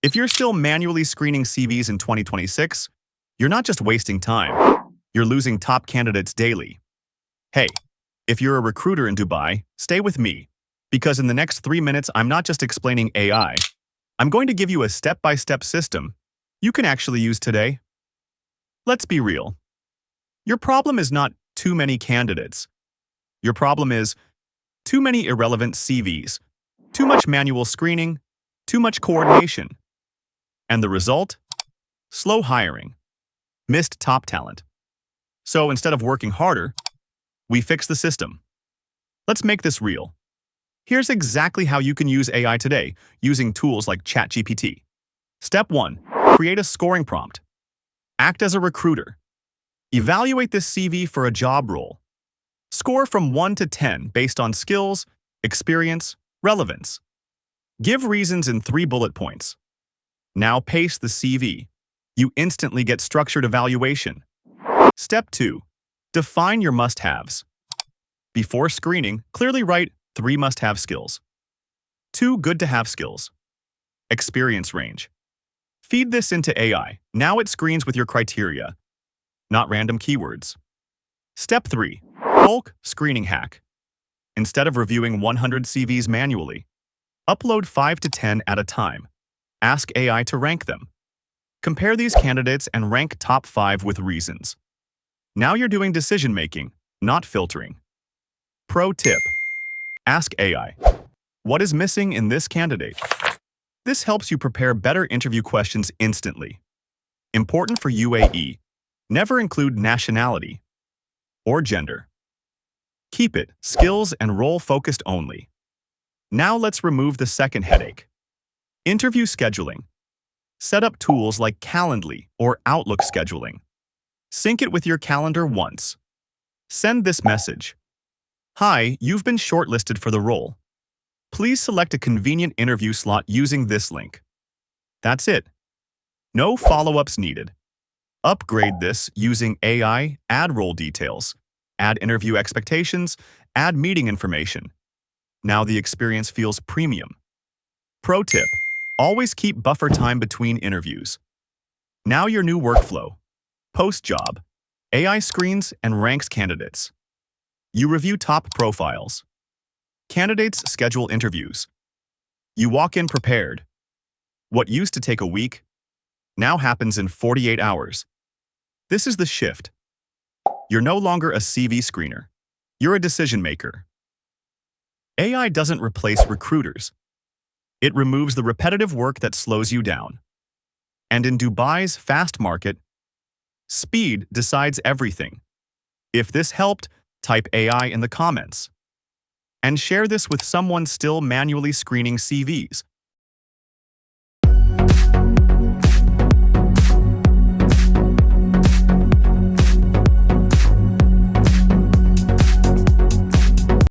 If you're still manually screening CVs in 2026, you're not just wasting time, you're losing top candidates daily. Hey, if you're a recruiter in Dubai, stay with me, because in the next 3 minutes, I'm not just explaining AI. I'm going to give you a step-by-step system you can actually use today. Let's be real. Your problem is not too many candidates. Your problem is too many irrelevant CVs, too much manual screening, too much coordination. And the result? Slow hiring, missed top talent. So instead of working harder, we fix the system. Let's make this real. Here's exactly how you can use AI today using tools like ChatGPT. Step 1. Create a scoring prompt. Act as a recruiter. Evaluate this CV for a job role. Score from 1 to 10 based on skills, experience, relevance. Give reasons in 3 bullet points. Now paste the CV. You instantly get structured evaluation. Step 2. Define your must-haves. Before screening, clearly write 3 must-have skills. 2 good-to-have skills. Experience range. Feed this into AI. Now it screens with your criteria, not random keywords. Step 3. Bulk screening hack. Instead of reviewing 100 CVs manually, upload 5 to 10 at a time. Ask AI to rank them. Compare these candidates and rank top 5 with reasons. Now you're doing decision-making, not filtering. Pro tip. Ask AI, what is missing in this candidate? This helps you prepare better interview questions instantly. Important for UAE, never include nationality or gender. Keep it skills and role-focused only. Now let's remove the second headache. Interview scheduling. Set up tools like Calendly or Outlook scheduling. Sync it with your calendar once. Send this message. Hi, you've been shortlisted for the role. Please select a convenient interview slot using this link. That's it. No follow-ups needed. Upgrade this using AI, add role details, add interview expectations, add meeting information. Now the experience feels premium. Pro tip. Always keep buffer time between interviews. Now your new workflow. Post-job. AI screens and ranks candidates. You review top profiles. Candidates schedule interviews. You walk in prepared. What used to take a week now happens in 48 hours. This is the shift. You're no longer a CV screener. You're a decision maker. AI doesn't replace recruiters. It removes the repetitive work that slows you down. And in Dubai's fast market, speed decides everything. If this helped, type AI in the comments. And share this with someone still manually screening CVs.